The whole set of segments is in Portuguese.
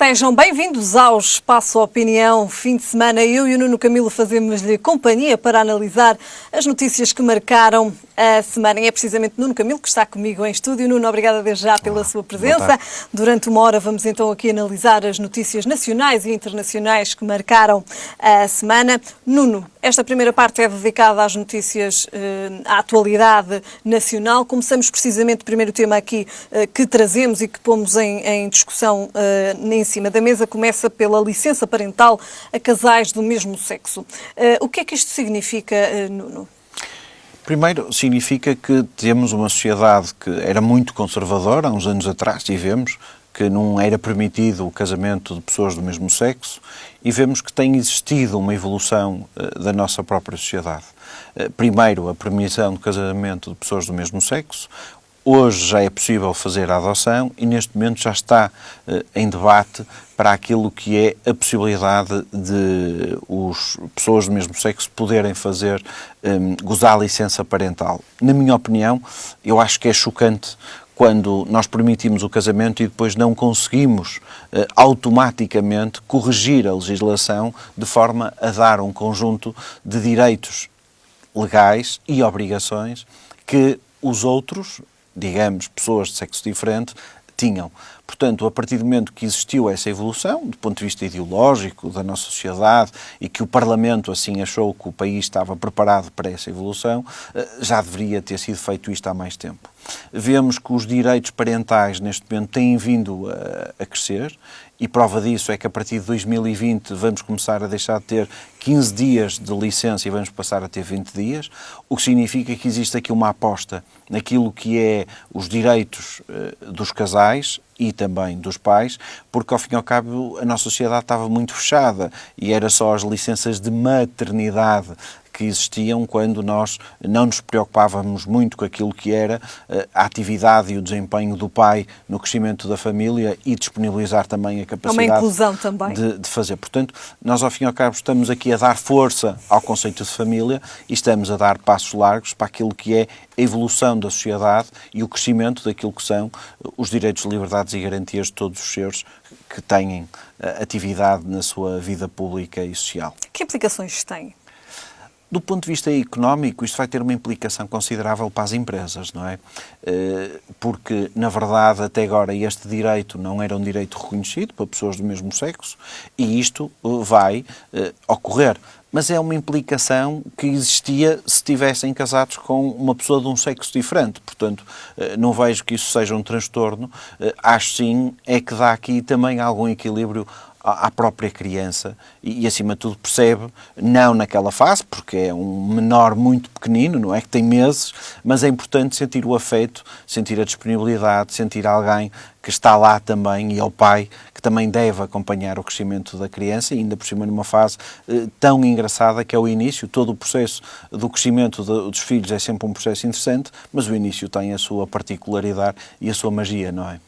Sejam bem-vindos ao Espaço Opinião. Fim de semana, eu e o Nuno Camilo fazemos-lhe companhia para analisar as notícias que marcaram a semana. E é precisamente Nuno Camilo que está comigo em estúdio. Nuno, obrigada desde já pela sua presença. Durante uma hora vamos então aqui analisar as notícias nacionais e internacionais que marcaram a semana. Nuno, esta primeira parte é dedicada às notícias, à atualidade nacional. Começamos precisamente o primeiro tema aqui que trazemos e que pomos em discussão em cima da mesa. Começa pela licença parental a casais do mesmo sexo. O que é que isto significa, Nuno? Primeiro, significa que temos uma sociedade que era muito conservadora, há uns anos atrás, e vemos que não era permitido o casamento de pessoas do mesmo sexo, e vemos que tem existido uma evolução da nossa própria sociedade. Primeiro, a permissão do casamento de pessoas do mesmo sexo. Hoje já é possível fazer a adoção e neste momento já está em debate para aquilo que é a possibilidade de as pessoas do mesmo sexo poderem gozar a licença parental. Na minha opinião, eu acho que é chocante quando nós permitimos o casamento e depois não conseguimos automaticamente corrigir a legislação de forma a dar um conjunto de direitos legais e obrigações que os outros, digamos, pessoas de sexo diferente, tinham. Portanto, a partir do momento que existiu essa evolução, do ponto de vista ideológico da nossa sociedade, e que o Parlamento assim achou que o país estava preparado para essa evolução, já deveria ter sido feito isto há mais tempo. Vemos que os direitos parentais neste momento têm vindo a crescer, e prova disso é que a partir de 2020 vamos começar a deixar de ter 15 dias de licença e vamos passar a ter 20 dias, o que significa que existe aqui uma aposta naquilo que é os direitos dos casais e também dos pais, porque ao fim e ao cabo a nossa sociedade estava muito fechada e era só as licenças de maternidade que existiam quando nós não nos preocupávamos muito com aquilo que era a atividade e o desempenho do pai no crescimento da família e disponibilizar também a capacidade uma inclusão também. De fazer. Portanto, nós ao fim e ao cabo estamos aqui a dar força ao conceito de família e estamos a dar passos largos para aquilo que é a evolução da sociedade e o crescimento daquilo que são os direitos, liberdades e garantias de todos os seres que têm atividade na sua vida pública e social. Que implicações tem? Do ponto de vista económico, isto vai ter uma implicação considerável para as empresas, não é? Porque, na verdade, até agora este direito não era um direito reconhecido para pessoas do mesmo sexo e isto vai ocorrer. Mas é uma implicação que existia se estivessem casados com uma pessoa de um sexo diferente. Portanto, não vejo que isso seja um transtorno. Acho sim é que dá aqui também algum equilíbrio à própria criança e, acima de tudo, percebe, não naquela fase, porque é um menor muito pequenino, não é que tem meses, mas é importante sentir o afeto, sentir a disponibilidade, sentir alguém que está lá também e é o pai que também deve acompanhar o crescimento da criança e ainda por cima numa fase tão engraçada que é o início. Todo o processo do crescimento dos filhos é sempre um processo interessante, mas o início tem a sua particularidade e a sua magia, não é?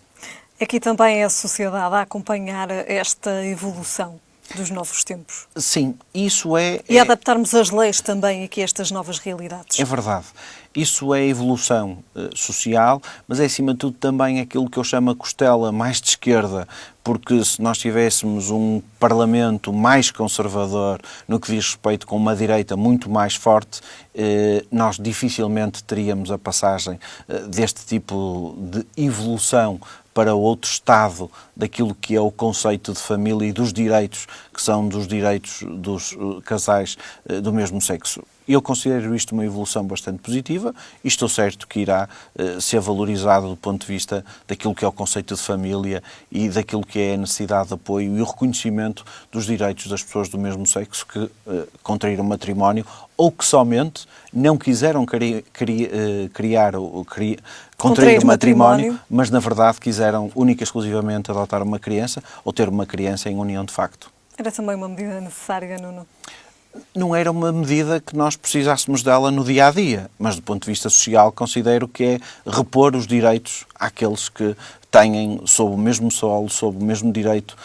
Aqui também é a sociedade a acompanhar esta evolução dos novos tempos. Sim, isso é... E adaptarmos as leis também aqui a estas novas realidades. É verdade. Isso é a evolução social, mas é acima de tudo também aquilo que eu chamo a costela mais de esquerda, porque se nós tivéssemos um Parlamento mais conservador no que diz respeito com uma direita muito mais forte, nós dificilmente teríamos a passagem deste tipo de evolução para outro estado daquilo que é o conceito de família e dos direitos, que são dos direitos dos casais do mesmo sexo. Eu considero isto uma evolução bastante positiva e estou certo que irá ser valorizado do ponto de vista daquilo que é o conceito de família e daquilo que é a necessidade de apoio e o reconhecimento dos direitos das pessoas do mesmo sexo que contraíram matrimónio ou que somente não quiseram contrair matrimónio, mas na verdade quiseram única e exclusivamente adotar uma criança ou ter uma criança em união de facto. Era também uma medida necessária, Nuno? Não era uma medida que nós precisássemos dela no dia-a-dia, mas do ponto de vista social considero que é repor os direitos àqueles que têm, sob o mesmo solo, sob o mesmo direito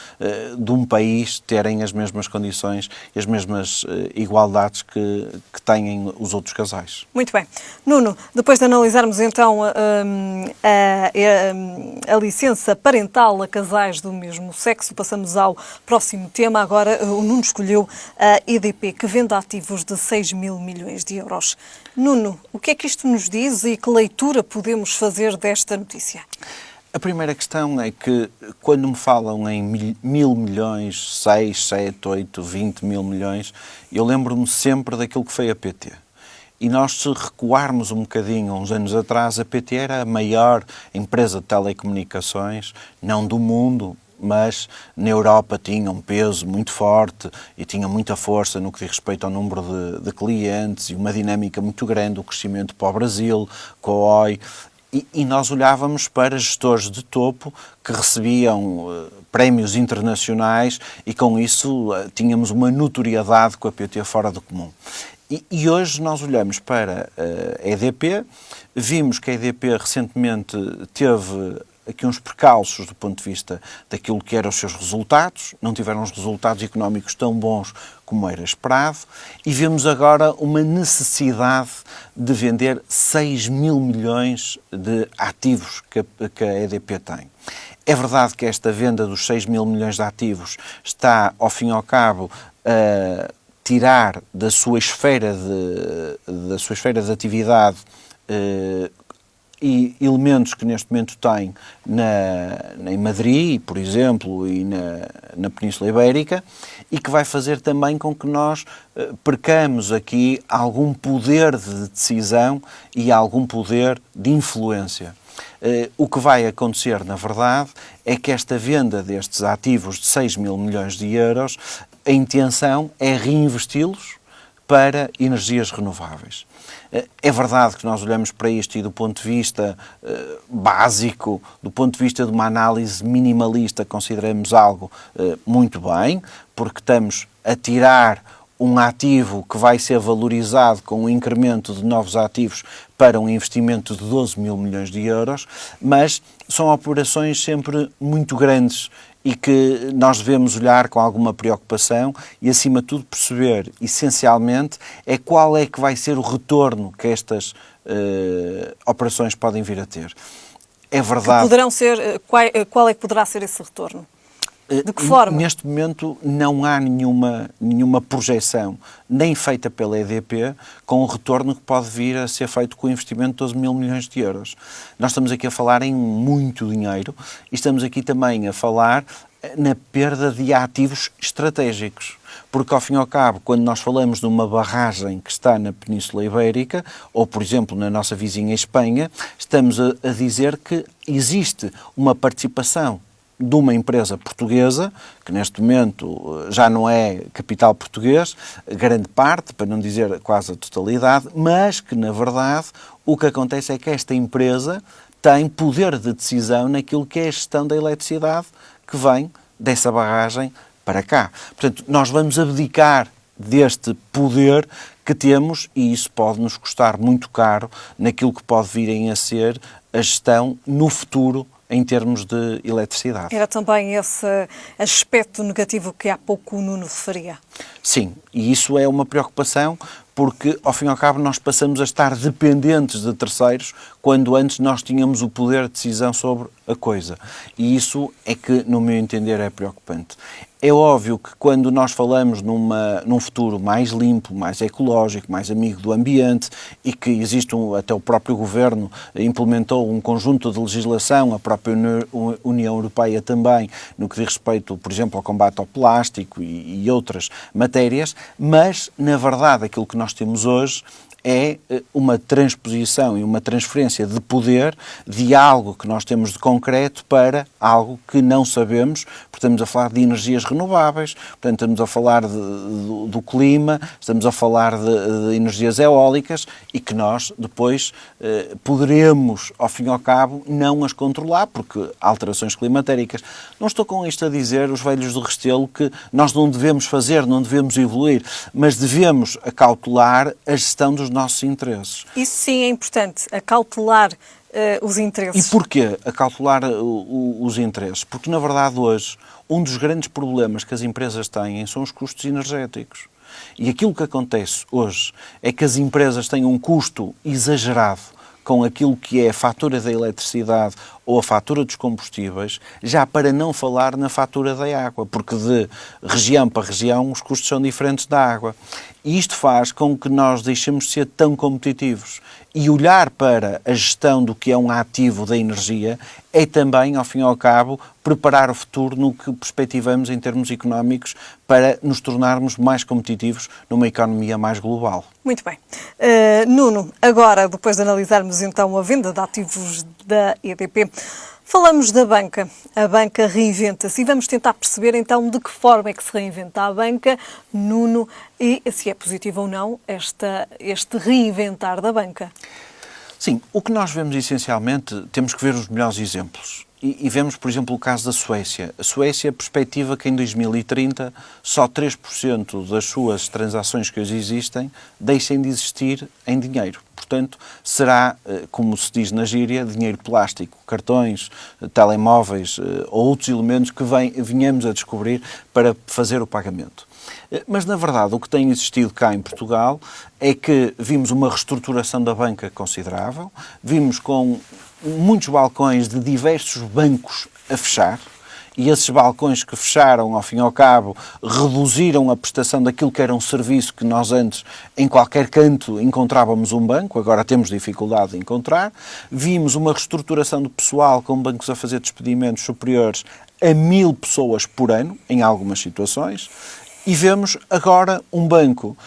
de um país, terem as mesmas condições e as mesmas igualdades que têm os outros casais. Muito bem. Nuno, depois de analisarmos então a licença parental a casais do mesmo sexo, passamos ao próximo tema. Agora o Nuno escolheu a EDP, que vende ativos de 6 mil milhões de euros. Nuno, o que é que isto nos diz e que leitura podemos fazer desta notícia? A primeira questão é que, quando me falam em 1.000 milhões, 6, 7, 8, 20 mil milhões, eu lembro-me sempre daquilo que foi a PT. E nós, se recuarmos um bocadinho, uns anos atrás, a PT era a maior empresa de telecomunicações, não do mundo, mas na Europa tinha um peso muito forte e tinha muita força no que diz respeito ao número de clientes e uma dinâmica muito grande, o crescimento para o Brasil, com a Oi. E nós olhávamos para gestores de topo que recebiam prémios internacionais e com isso tínhamos uma notoriedade com a PT fora do comum. E hoje nós olhamos para a EDP, vimos que a EDP recentemente teve aqui uns precalços do ponto de vista daquilo que eram os seus resultados, não tiveram os resultados económicos tão bons como era esperado, e vemos agora uma necessidade de vender 6 mil milhões de ativos que a EDP tem. É verdade que esta venda dos 6 mil milhões de ativos está, ao fim e ao cabo, a tirar da sua esfera de atividade e elementos que neste momento tem em Madrid, por exemplo, e na Península Ibérica, e que vai fazer também com que nós percamos aqui algum poder de decisão e algum poder de influência. O que vai acontecer, na verdade, é que esta venda destes ativos de 6 mil milhões de euros, a intenção é reinvesti-los para energias renováveis. É verdade que nós olhamos para isto e do ponto de vista básico, do ponto de vista de uma análise minimalista, consideramos algo muito bem, porque estamos a tirar um ativo que vai ser valorizado com um incremento de novos ativos para um investimento de 12 mil milhões de euros, mas são operações sempre muito grandes e que nós devemos olhar com alguma preocupação e, acima de tudo, perceber, essencialmente, é qual é que vai ser o retorno que estas operações podem vir a ter. É verdade... Qual é que poderá ser esse retorno? De que forma? Neste momento não há nenhuma projeção, nem feita pela EDP, com o retorno que pode vir a ser feito com o investimento de 12 mil milhões de euros. Nós estamos aqui a falar em muito dinheiro e estamos aqui também a falar na perda de ativos estratégicos. Porque, ao fim e ao cabo, quando nós falamos de uma barragem que está na Península Ibérica, ou, por exemplo, na nossa vizinha Espanha, estamos a dizer que existe uma participação de uma empresa portuguesa, que neste momento já não é capital português, grande parte, para não dizer quase a totalidade, mas que, na verdade, o que acontece é que esta empresa tem poder de decisão naquilo que é a gestão da eletricidade que vem dessa barragem para cá. Portanto, nós vamos abdicar deste poder que temos e isso pode nos custar muito caro naquilo que pode vir a ser a gestão no futuro em termos de eletricidade. Era também esse aspecto negativo que há pouco o Nuno referia. Sim, e isso é uma preocupação porque, ao fim e ao cabo, nós passamos a estar dependentes de terceiros quando antes nós tínhamos o poder de decisão sobre a coisa. E isso é que, no meu entender, é preocupante. É óbvio que quando nós falamos num futuro mais limpo, mais ecológico, mais amigo do ambiente e que existe até o próprio Governo implementou um conjunto de legislação, a própria União Europeia também, no que diz respeito, por exemplo, ao combate ao plástico e outras matérias, mas, na verdade, aquilo que nós temos hoje é uma transposição e uma transferência de poder de algo que nós temos de concreto para algo que não sabemos, porque estamos a falar de energias renováveis, portanto estamos a falar do clima, estamos a falar de energias eólicas e que nós depois poderemos, ao fim e ao cabo, não as controlar, porque alterações climatéricas. Não estou com isto a dizer, os velhos do Restelo, que nós não devemos fazer, não devemos evoluir, mas devemos acautelar a gestão dos nossos interesses. Isso sim é importante, acautelar os interesses. E porquê acautelar os interesses? Porque, na verdade, hoje, um dos grandes problemas que as empresas têm são os custos energéticos. E aquilo que acontece hoje é que as empresas têm um custo exagerado com aquilo que é a fatura da eletricidade ou a fatura dos combustíveis, já para não falar na fatura da água, porque de região para região os custos são diferentes da água. E isto faz com que nós deixemos de ser tão competitivos. E olhar para a gestão do que é um ativo da energia é também, ao fim e ao cabo, preparar o futuro no que perspectivamos em termos económicos para nos tornarmos mais competitivos numa economia mais global. Muito bem. Nuno, agora, depois de analisarmos então a venda de ativos da EDP, falamos da banca. A banca reinventa-se e vamos tentar perceber então de que forma é que se reinventa a banca, Nuno, e se é positivo ou não este reinventar da banca. Sim, o que nós vemos essencialmente, temos que ver os melhores exemplos. E vemos, por exemplo, o caso da Suécia. A Suécia perspectiva que em 2030 só 3% das suas transações que hoje existem deixem de existir em dinheiro. Portanto, será, como se diz na gíria, dinheiro plástico, cartões, telemóveis ou outros elementos que venhamos a descobrir para fazer o pagamento. Mas, na verdade, o que tem existido cá em Portugal é que vimos uma reestruturação da banca considerável, vimos com muitos balcões de diversos bancos a fechar, e esses balcões que fecharam, ao fim e ao cabo, reduziram a prestação daquilo que era um serviço que nós antes, em qualquer canto, encontrávamos um banco, agora temos dificuldade de encontrar. Vimos uma reestruturação do pessoal com bancos a fazer despedimentos superiores a 1000 pessoas por ano, em algumas situações, e vemos agora um banco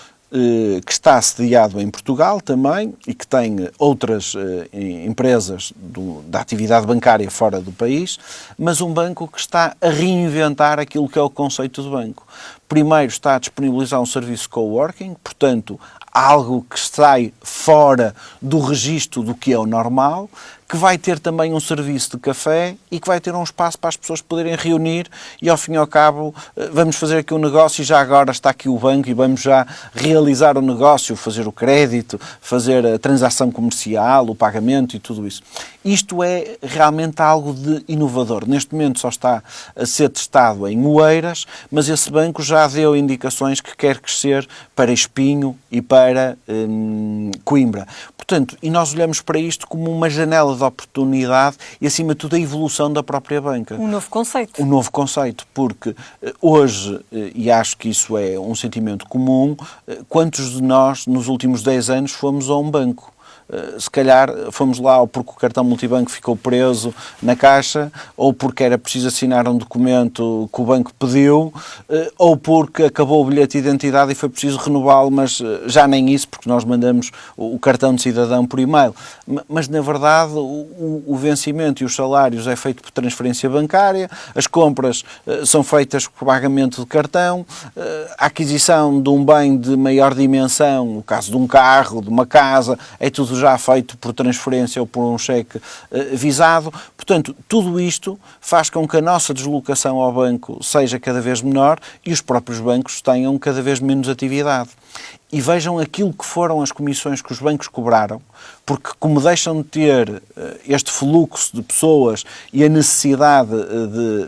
que está sediado em Portugal também e que tem outras empresas da atividade bancária fora do país, mas um banco que está a reinventar aquilo que é o conceito de banco. Primeiro está a disponibilizar um serviço de coworking, portanto, algo que sai fora do registro do que é o normal, que vai ter também um serviço de café e que vai ter um espaço para as pessoas poderem reunir e, ao fim e ao cabo, vamos fazer aqui um negócio e já agora está aqui o banco e vamos já realizar o negócio, fazer o crédito, fazer a transação comercial, o pagamento e tudo isso. Isto é realmente algo de inovador. Neste momento só está a ser testado em Oeiras, mas esse banco já deu indicações que quer crescer para Espinho e para Coimbra. Portanto, e nós olhamos para isto como uma janela de oportunidade e, acima de tudo, a evolução da própria banca. Um novo conceito. Um novo conceito, porque hoje, e acho que isso é um sentimento comum, quantos de nós, nos últimos 10 anos, fomos a um banco? Se calhar fomos lá ou porque o cartão multibanco ficou preso na caixa, ou porque era preciso assinar um documento que o banco pediu, ou porque acabou o bilhete de identidade e foi preciso renová-lo, mas já nem isso, porque nós mandamos o cartão de cidadão por e-mail. Mas, na verdade, o vencimento e os salários é feito por transferência bancária, as compras são feitas por pagamento de cartão, a aquisição de um bem de maior dimensão, no caso de um carro, de uma casa, é tudo já feito por transferência ou por um cheque visado. Portanto, tudo isto faz com que a nossa deslocação ao banco seja cada vez menor e os próprios bancos tenham cada vez menos atividade. E vejam aquilo que foram as comissões que os bancos cobraram, porque como deixam de ter este fluxo de pessoas e a necessidade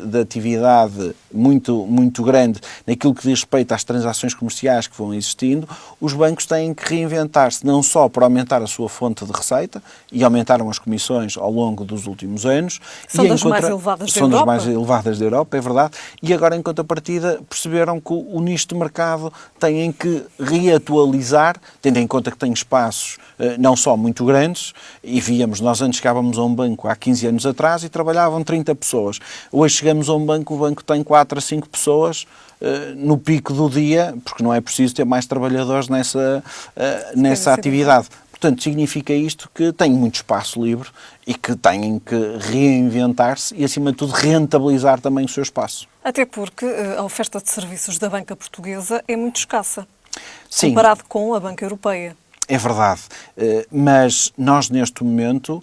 de atividade muito, muito grande naquilo que diz respeito às transações comerciais que vão existindo, os bancos têm que reinventar-se, não só para aumentar a sua fonte de receita, e aumentaram as comissões ao longo dos últimos anos. São das mais elevadas da Europa. São das mais elevadas da Europa, é verdade, e agora, em contrapartida, perceberam que o nicho de mercado têm que reatualizar, tendo em conta que tem espaços não só muito grandes, e nós antes chegávamos a um banco há 15 anos atrás e trabalhavam 30 pessoas. Hoje chegamos a um banco, o banco tem 4 a 5 pessoas no pico do dia, porque não é preciso ter mais trabalhadores nessa atividade. Portanto, significa isto que têm muito espaço livre e que têm que reinventar-se e, acima de tudo, rentabilizar também o seu espaço. Até porque a oferta de serviços da banca portuguesa é muito escassa, sim, comparado com a banca europeia. É verdade, mas nós neste momento,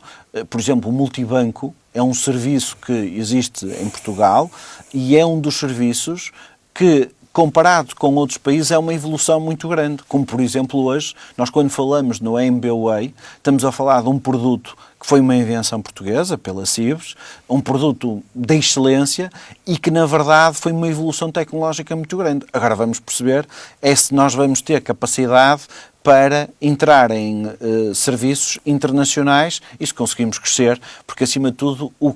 por exemplo, o multibanco é um serviço que existe em Portugal e é um dos serviços que, comparado com outros países, é uma evolução muito grande. Como, por exemplo, hoje, nós quando falamos no MBWay, estamos a falar de um produto que foi uma invenção portuguesa, pela Cibes, um produto de excelência e que, na verdade, foi uma evolução tecnológica muito grande. Agora vamos perceber se nós vamos ter capacidade para entrar em serviços internacionais e se conseguimos crescer, porque, acima de tudo, o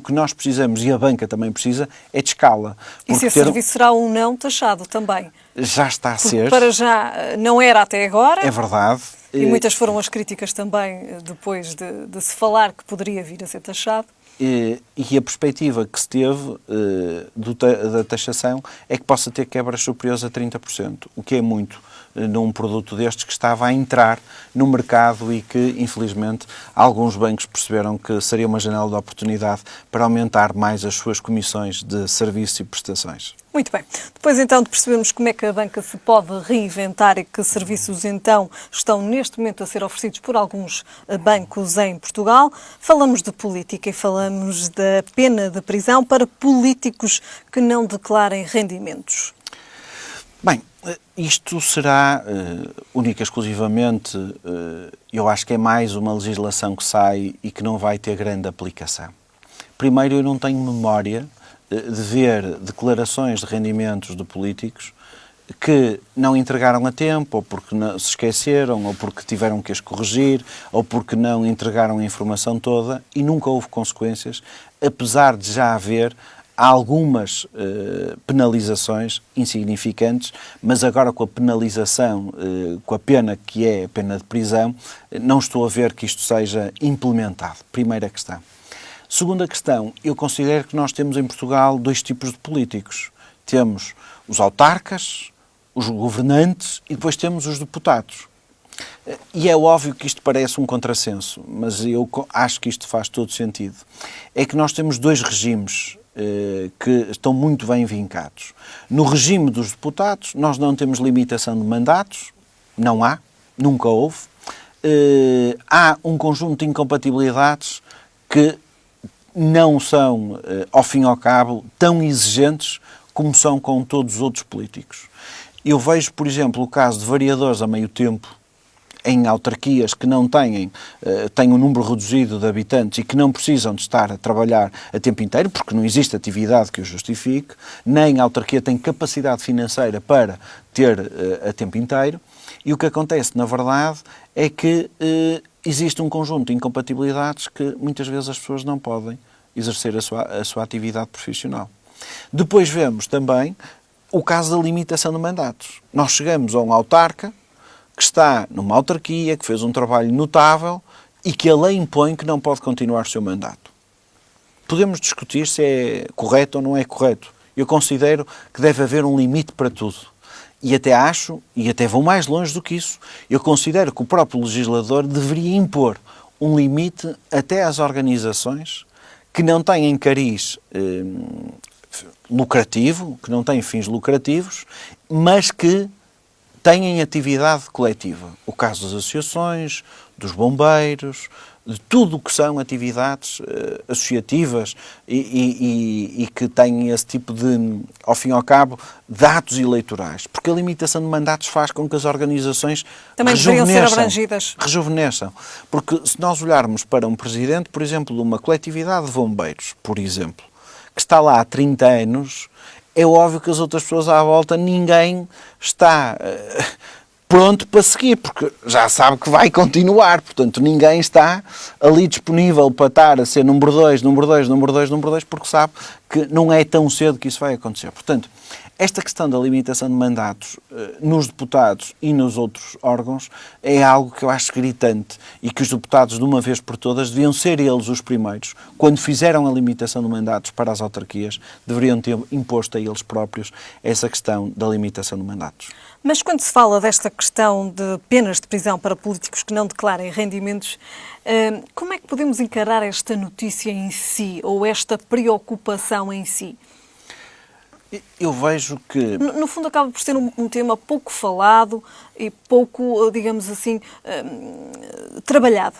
que nós precisamos, e a banca também precisa, é de escala. E se esse serviço será ou não taxado também? Já está a ser. Para já não era até agora. É verdade. E muitas foram as críticas também, depois de se falar que poderia vir a ser taxado. E a perspectiva que se teve da taxação é que possa ter quebras superiores a 30%, o que é muito num produto destes que estava a entrar no mercado e que, infelizmente, alguns bancos perceberam que seria uma janela de oportunidade para aumentar mais as suas comissões de serviços e prestações. Muito bem. Depois, então, de percebermos como é que a banca se pode reinventar e que serviços, então, estão neste momento a ser oferecidos por alguns bancos em Portugal, falamos de política e falamos da pena de prisão para políticos que não declarem rendimentos. Bem, isto será única e exclusivamente, eu acho que é mais uma legislação que sai e que não vai ter grande aplicação. Primeiro, eu não tenho memória de ver declarações de rendimentos de políticos que não entregaram a tempo, ou porque se esqueceram, ou porque tiveram que as corrigir, ou porque não entregaram a informação toda e nunca houve consequências, apesar de já haver algumas penalizações insignificantes, mas agora com a penalização, com a pena que é a pena de prisão, não estou a ver que isto seja implementado. Primeira questão. Segunda questão, eu considero que nós temos em Portugal dois tipos de políticos. Temos os autarcas, os governantes e depois temos os deputados. E é óbvio que isto parece um contrassenso, mas eu acho que isto faz todo sentido. É que nós temos dois regimes que estão muito bem vincados. No regime dos deputados, nós não temos limitação de mandatos, não há, nunca houve. Há um conjunto de incompatibilidades que não são, ao fim e ao cabo, tão exigentes como são com todos os outros políticos. Eu vejo, por exemplo, o caso de vereadores a meio tempo em autarquias que não têm um número reduzido de habitantes e que não precisam de estar a trabalhar a tempo inteiro, porque não existe atividade que o justifique, nem a autarquia tem capacidade financeira para ter a tempo inteiro. E o que acontece, na verdade, é que existe um conjunto de incompatibilidades que muitas vezes as pessoas não podem exercer a sua atividade profissional. Depois vemos também o caso da limitação de mandatos. Nós chegamos a um autarca que está numa autarquia, que fez um trabalho notável e que a lei impõe que não pode continuar o seu mandato. Podemos discutir se é correto ou não é correto. Eu considero que deve haver um limite para tudo. E até acho, e até vou mais longe do que isso, eu considero que o próprio legislador deveria impor um limite até às organizações que não têm cariz lucrativo, que não têm fins lucrativos, mas que têm atividade coletiva. O caso das associações, dos bombeiros, de tudo o que são atividades associativas e que têm esse tipo de, ao fim e ao cabo, de atos eleitorais. Porque a limitação de mandatos faz com que as organizações também deveriam ser abrangidas. Rejuvenesçam. Porque se nós olharmos para um presidente, por exemplo, de uma coletividade de bombeiros, por exemplo, que está lá há 30 anos, é óbvio que as outras pessoas à volta, ninguém está pronto para seguir, porque já sabe que vai continuar, portanto ninguém está ali disponível para estar a ser número 2, porque sabe que não é tão cedo que isso vai acontecer. Portanto, esta questão da limitação de mandatos nos deputados e nos outros órgãos é algo que eu acho gritante e que os deputados, de uma vez por todas, deviam ser eles os primeiros. Quando fizeram a limitação de mandatos para as autarquias, deveriam ter imposto a eles próprios essa questão da limitação de mandatos. Mas quando se fala desta questão de penas de prisão para políticos que não declarem rendimentos, como é que podemos encarar esta notícia em si, ou esta preocupação em si? Eu vejo que... No fundo, acaba por ser um tema pouco falado e pouco, digamos assim, trabalhado.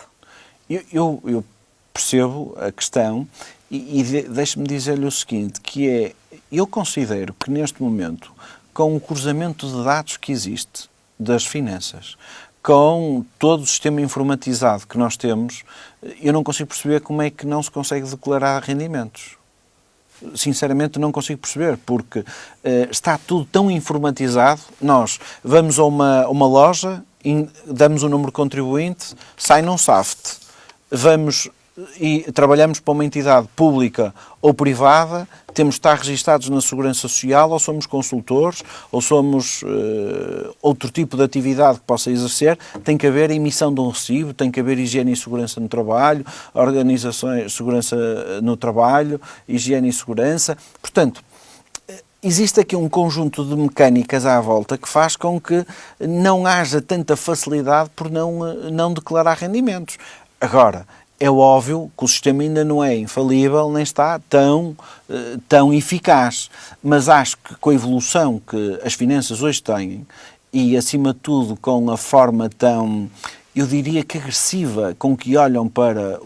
Eu percebo a questão e deixe-me dizer-lhe o seguinte, que é, eu considero que neste momento, com o cruzamento de dados que existe das finanças, com todo o sistema informatizado que nós temos, eu não consigo perceber como é que não se consegue declarar rendimentos. Sinceramente não consigo perceber, porque está tudo tão informatizado. Nós vamos a uma loja, damos o número de contribuinte, sai num SAFT. Vamos e trabalhamos para uma entidade pública ou privada, temos de estar registados na Segurança Social, ou somos consultores, ou somos outro tipo de atividade que possa exercer, tem que haver a emissão de um recibo, tem que haver higiene e segurança no trabalho, organizações, segurança no trabalho, higiene e segurança. Portanto, existe aqui um conjunto de mecânicas à volta que faz com que não haja tanta facilidade por não declarar rendimentos. Agora, é óbvio que o sistema ainda não é infalível, nem está tão eficaz, mas acho que com a evolução que as finanças hoje têm e, acima de tudo, com a forma tão, eu diria que agressiva, com que olham para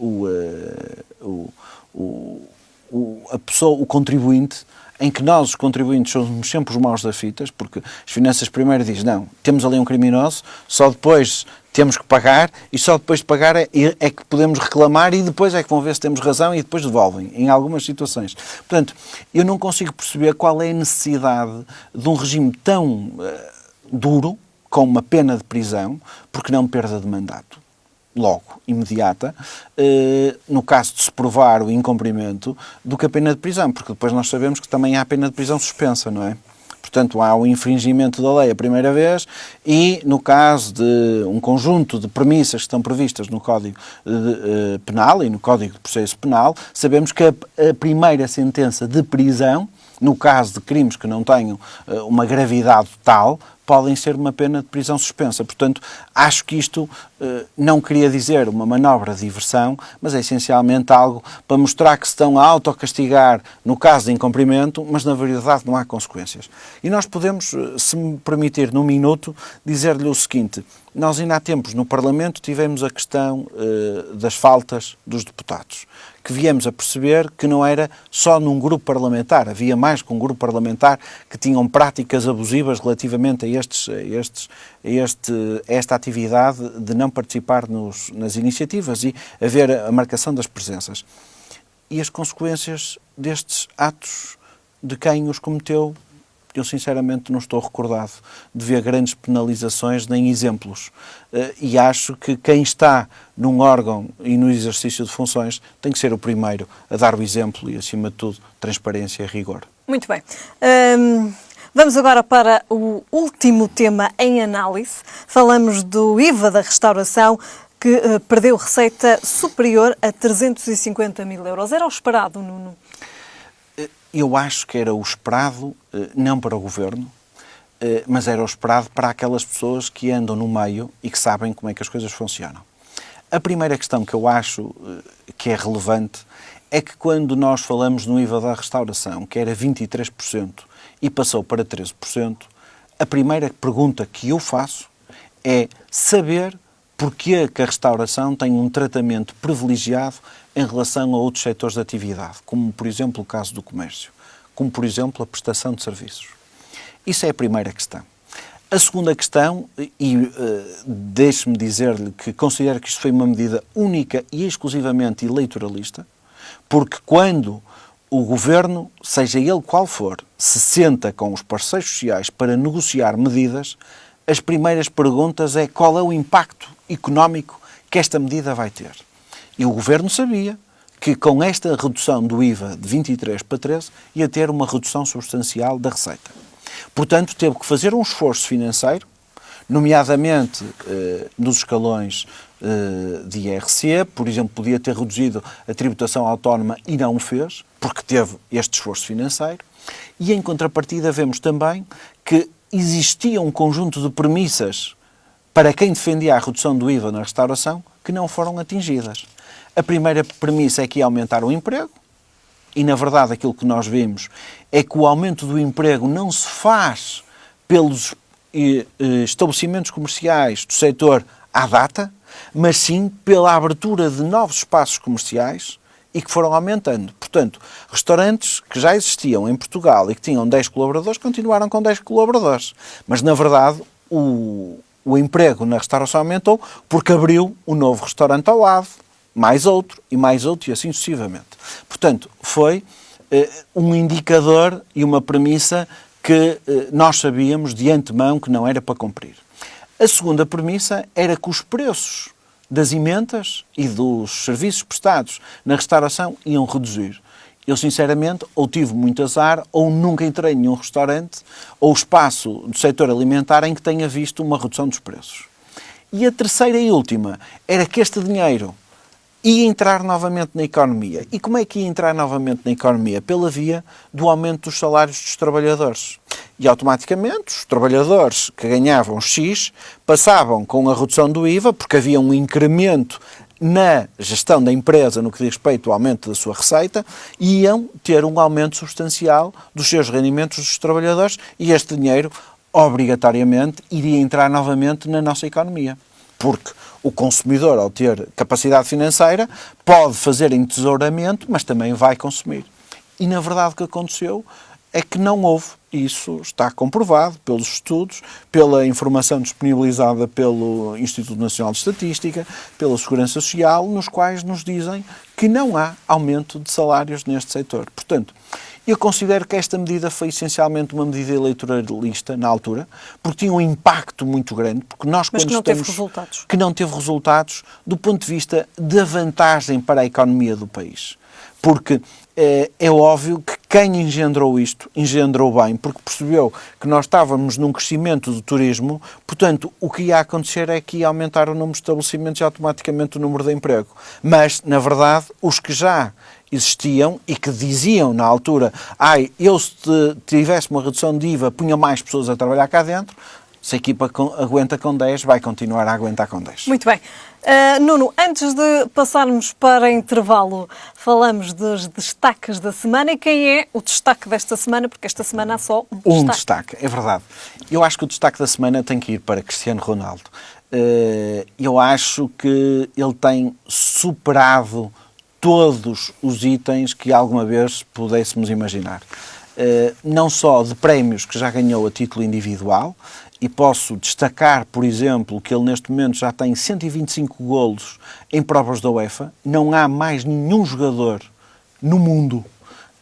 a pessoa, o contribuinte, em que nós, os contribuintes, somos sempre os maus da fitas, porque as finanças primeiro dizem, não, temos ali um criminoso, só depois temos que pagar, e só depois de pagar é que podemos reclamar, e depois é que vão ver se temos razão e depois devolvem, em algumas situações. Portanto, eu não consigo perceber qual é a necessidade de um regime tão duro, com uma pena de prisão, porque não perda de mandato. Logo, imediata, no caso de se provar o incumprimento, do que a pena de prisão, porque depois nós sabemos que também há a pena de prisão suspensa, não é? Portanto, há o infringimento da lei a primeira vez e, no caso de um conjunto de premissas que estão previstas no Código Penal e no Código de Processo Penal, sabemos que a primeira sentença de prisão, no caso de crimes que não tenham uma gravidade tal, podem ser uma pena de prisão suspensa. Portanto, acho que isto não queria dizer uma manobra de diversão, mas é essencialmente algo para mostrar que se estão a autocastigar no caso de incumprimento, mas na verdade não há consequências. E nós podemos, se me permitir, num minuto, dizer-lhe o seguinte: nós ainda há tempos no Parlamento tivemos a questão das faltas dos deputados, que viemos a perceber que não era só num grupo parlamentar, havia mais que um grupo parlamentar que tinham práticas abusivas relativamente a esta atividade de não participar nas iniciativas e haver a marcação das presenças. E as consequências destes atos, de quem os cometeu, eu sinceramente não estou recordado de ver grandes penalizações nem exemplos. E acho que quem está num órgão e no exercício de funções tem que ser o primeiro a dar o exemplo e, acima de tudo, transparência e rigor. Muito bem. Vamos agora para o último tema em análise. Falamos do IVA da restauração, que perdeu receita superior a 350 mil euros. Era o esperado, Nuno? Eu acho que era o esperado, não para o Governo, mas era o esperado para aquelas pessoas que andam no meio e que sabem como é que as coisas funcionam. A primeira questão que eu acho que é relevante é que quando nós falamos no IVA da restauração, que era 23% e passou para 13%, a primeira pergunta que eu faço é saber porque que a restauração tem um tratamento privilegiado em relação a outros setores de atividade, como, por exemplo, o caso do comércio, como, por exemplo, a prestação de serviços. Isso é a primeira questão. A segunda questão, e deixe-me dizer-lhe que considero que isto foi uma medida única e exclusivamente eleitoralista, porque quando o Governo, seja ele qual for, se senta com os parceiros sociais para negociar medidas, as primeiras perguntas é qual é o impacto económico que esta medida vai ter. E o Governo sabia que com esta redução do IVA de 23 para 13 ia ter uma redução substancial da receita. Portanto, teve que fazer um esforço financeiro, nomeadamente nos escalões de IRC, por exemplo, podia ter reduzido a tributação autónoma e não o fez, porque teve este esforço financeiro, e em contrapartida vemos também que existia um conjunto de premissas para quem defendia a redução do IVA na restauração que não foram atingidas. A primeira premissa é que ia aumentar o emprego, e na verdade aquilo que nós vimos é que o aumento do emprego não se faz pelos estabelecimentos comerciais do setor à data, mas sim pela abertura de novos espaços comerciais e que foram aumentando. Portanto, restaurantes que já existiam em Portugal e que tinham 10 colaboradores continuaram com 10 colaboradores. Mas, na verdade, o emprego na restauração aumentou porque abriu um novo restaurante ao lado, mais outro e assim sucessivamente. Portanto, foi um indicador e uma premissa que nós sabíamos de antemão que não era para cumprir. A segunda premissa era que os preços das emendas e dos serviços prestados na restauração iam reduzir. Eu, sinceramente, ou tive muito azar, ou nunca entrei em nenhum restaurante ou espaço do setor alimentar em que tenha visto uma redução dos preços. E a terceira e última era que este dinheiro ia entrar novamente na economia. E como é que ia entrar novamente na economia? Pela via do aumento dos salários dos trabalhadores. E automaticamente os trabalhadores que ganhavam X passavam com a redução do IVA, porque havia um incremento na gestão da empresa no que diz respeito ao aumento da sua receita, e iam ter um aumento substancial dos seus rendimentos dos trabalhadores, e este dinheiro, obrigatoriamente, iria entrar novamente na nossa economia. Porque o consumidor, ao ter capacidade financeira, pode fazer entesouramento, mas também vai consumir. E, na verdade, o que aconteceu é que não houve. Isso está comprovado pelos estudos, pela informação disponibilizada pelo Instituto Nacional de Estatística, pela Segurança Social, nos quais nos dizem que não há aumento de salários neste setor. Portanto, eu considero que esta medida foi essencialmente uma medida eleitoralista na altura, porque tinha um impacto muito grande, porque nós mas que não teve resultados. Que não teve resultados do ponto de vista da vantagem para a economia do país. Porque é óbvio que quem engendrou isto, engendrou bem, porque percebeu que nós estávamos num crescimento do turismo, portanto, o que ia acontecer é que ia aumentar o número de estabelecimentos e automaticamente o número de emprego. Mas, na verdade, os que já existiam e que diziam na altura, eu se tivesse uma redução de IVA punha mais pessoas a trabalhar cá dentro, se a equipa aguenta com 10, vai continuar a aguentar com 10. Muito bem. Nuno, antes de passarmos para intervalo, falamos dos destaques da semana. E quem é o destaque desta semana? Porque esta semana há só um destaque. É verdade. Eu acho que o destaque da semana tem que ir para Cristiano Ronaldo. Eu acho que ele tem superado todos os itens que alguma vez pudéssemos imaginar. Não só de prémios que já ganhou a título individual, e posso destacar, por exemplo, que ele neste momento já tem 125 golos em provas da UEFA. Não há mais nenhum jogador no mundo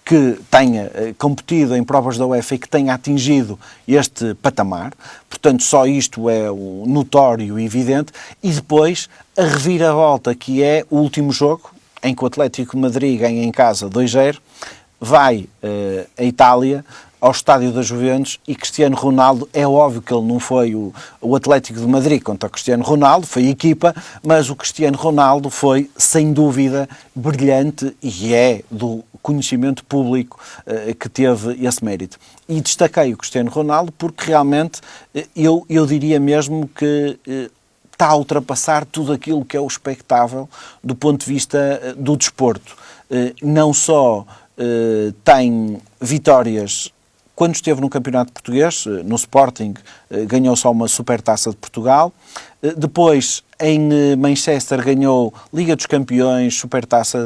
que tenha competido em provas da UEFA e que tenha atingido este patamar. Portanto, só isto é o notório e evidente. E depois, a reviravolta, que é o último jogo, em que o Atlético de Madrid ganha em casa 2-0, vai à Itália, ao estádio da Juventus, e Cristiano Ronaldo, é óbvio que ele não foi o Atlético de Madrid contra o Cristiano Ronaldo, foi a equipa, mas o Cristiano Ronaldo foi, sem dúvida, brilhante e é do conhecimento público que teve esse mérito. E destaquei o Cristiano Ronaldo porque realmente eu diria mesmo que está a ultrapassar tudo aquilo que é o expectável do ponto de vista do desporto. Não só tem vitórias. Quando esteve no Campeonato Português, no Sporting, ganhou só uma Supertaça de Portugal. Depois, em Manchester, ganhou Liga dos Campeões, Supertaça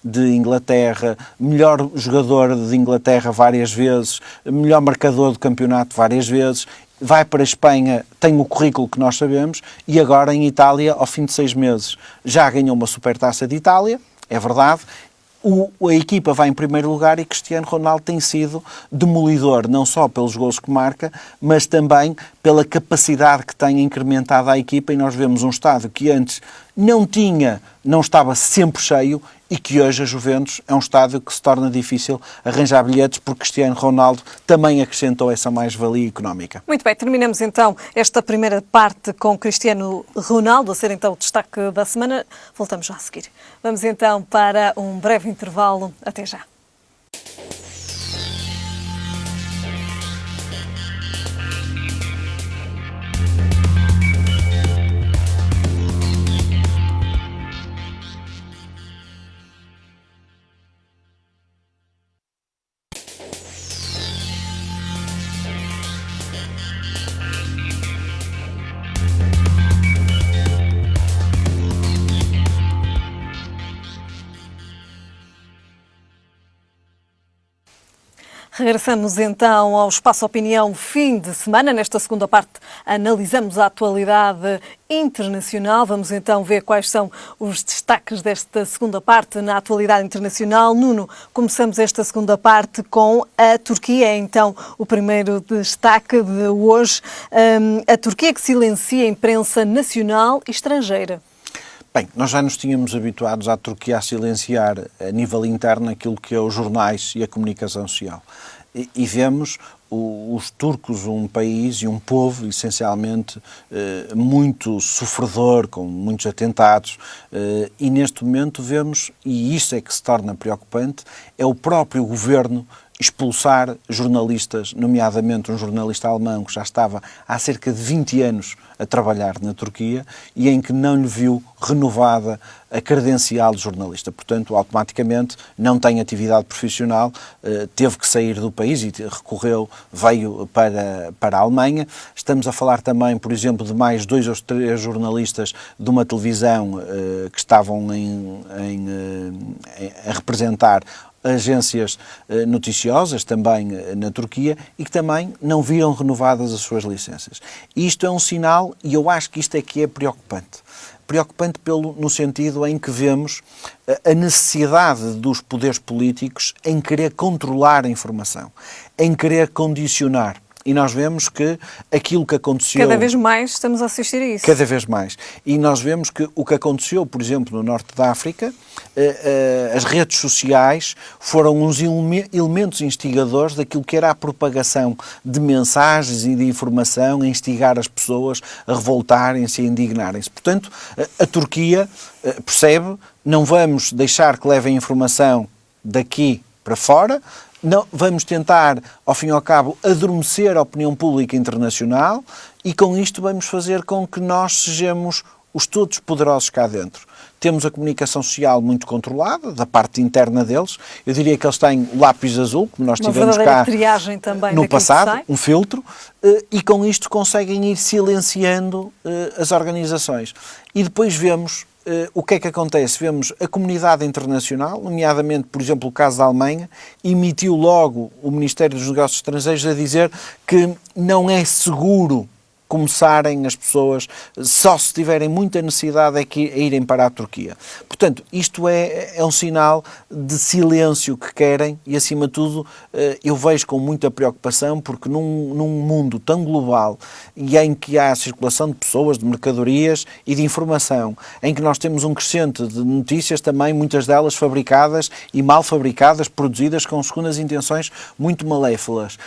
de Inglaterra, melhor jogador de Inglaterra várias vezes, melhor marcador do campeonato várias vezes. Vai para a Espanha, tem o currículo que nós sabemos, e agora em Itália, ao fim de 6 meses, já ganhou uma Supertaça de Itália, é verdade. A equipa vai em primeiro lugar e Cristiano Ronaldo tem sido demolidor, não só pelos golos que marca, mas também pela capacidade que tem incrementado à equipa, e nós vemos um estádio que antes não estava sempre cheio, e que hoje a Juventus é um estádio que se torna difícil arranjar bilhetes, porque Cristiano Ronaldo também acrescentou essa mais-valia económica. Muito bem, terminamos então esta primeira parte com Cristiano Ronaldo, a ser então o destaque da semana. Voltamos já a seguir. Vamos então para um breve intervalo. Até já. Regressamos então ao Espaço Opinião fim de semana. Nesta segunda parte analisamos a atualidade internacional. Vamos então ver quais são os destaques desta segunda parte na atualidade internacional. Nuno, começamos esta segunda parte com a Turquia. Então, o primeiro destaque de hoje, a Turquia que silencia a imprensa nacional e estrangeira. Bem, nós já nos tínhamos habituados à Turquia a silenciar a nível interno aquilo que é os jornais e a comunicação social. E vemos os turcos, um país e um povo essencialmente muito sofredor, com muitos atentados, e neste momento vemos, e isso é que se torna preocupante, é o próprio governo expulsar jornalistas, nomeadamente um jornalista alemão que já estava há cerca de 20 anos a trabalhar na Turquia e em que não lhe viu renovada a credencial de jornalista. Portanto, automaticamente não tem atividade profissional, teve que sair do país e veio para a Alemanha. Estamos a falar também, por exemplo, de mais 2 ou 3 jornalistas de uma televisão que estavam a representar agências noticiosas também na Turquia e que também não viram renovadas as suas licenças. E isto é um sinal, e eu acho que isto é que é preocupante. Preocupante no sentido em que vemos a necessidade dos poderes políticos em querer controlar a informação, em querer condicionar. E nós vemos que aquilo que aconteceu... Cada vez mais estamos a assistir a isso. Cada vez mais. E nós vemos que o que aconteceu, por exemplo, no norte da África, as redes sociais foram uns elementos instigadores daquilo que era a propagação de mensagens e de informação, a instigar as pessoas a revoltarem-se e a indignarem-se. Portanto, a Turquia percebe, não vamos deixar que levem informação daqui para fora. Não, vamos tentar, ao fim e ao cabo, adormecer a opinião pública internacional e com isto vamos fazer com que nós sejamos os todos poderosos cá dentro. Temos a comunicação social muito controlada, da parte interna deles. Eu diria que eles têm o lápis azul, como nós tivemos cá triagem também no passado, um filtro, e com isto conseguem ir silenciando as organizações. E depois vemos... o que é que acontece? Vemos a comunidade internacional, nomeadamente, por exemplo, o caso da Alemanha, emitiu logo o Ministério dos Negócios Estrangeiros a dizer que não é seguro começarem as pessoas, só se tiverem muita necessidade é que irem para a Turquia. Portanto, isto é um sinal de silêncio que querem e, acima de tudo, eu vejo com muita preocupação porque num mundo tão global e em que há circulação de pessoas, de mercadorias e de informação, em que nós temos um crescente de notícias também, muitas delas fabricadas e mal fabricadas, produzidas com segundas intenções muito maléfilas.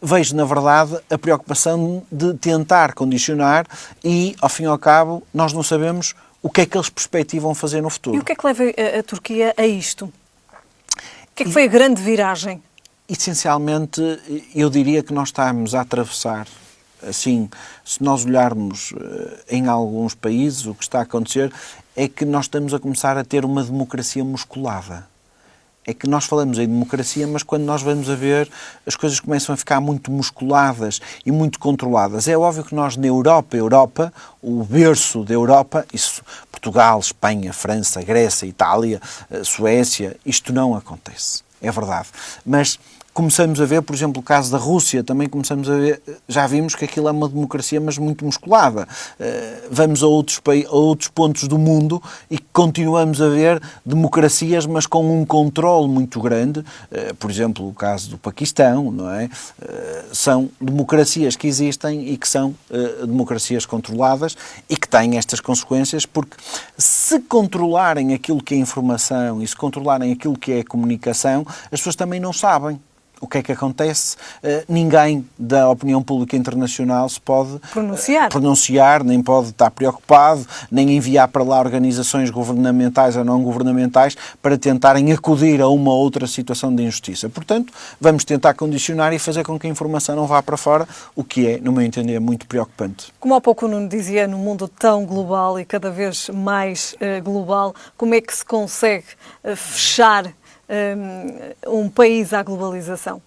Vejo, na verdade, a preocupação de tentar condicionar e, ao fim e ao cabo, nós não sabemos o que é que eles perspectivam fazer no futuro. E o que é que leva a Turquia a isto? O que é que foi a grande viragem? Essencialmente, eu diria que nós estamos a atravessar, assim, se nós olharmos em alguns países, o que está a acontecer é que nós estamos a começar a ter uma democracia musculada. É que nós falamos em democracia, mas quando nós vamos a ver, as coisas começam a ficar muito musculadas e muito controladas. É óbvio que nós na Europa, o berço da Europa, isso, Portugal, Espanha, França, Grécia, Itália, Suécia, isto não acontece. É verdade. Mas começamos a ver, por exemplo, o caso da Rússia, também começamos a ver, já vimos que aquilo é uma democracia, mas muito musculada. Vamos a outros pontos do mundo e continuamos a ver democracias, mas com um controle muito grande. Por exemplo, o caso do Paquistão, não é? São democracias que existem e que são democracias controladas e que têm estas consequências, porque se controlarem aquilo que é informação e se controlarem aquilo que é a comunicação, as pessoas também não sabem. O que é que acontece? Ninguém da opinião pública internacional se pode pronunciar, nem pode estar preocupado, nem enviar para lá organizações governamentais ou não governamentais para tentarem acudir a uma ou outra situação de injustiça. Portanto, vamos tentar condicionar e fazer com que a informação não vá para fora, o que é, no meu entender, muito preocupante. Como há pouco o Nuno dizia, num mundo tão global e cada vez mais global, como é que se consegue fechar um país à globalização?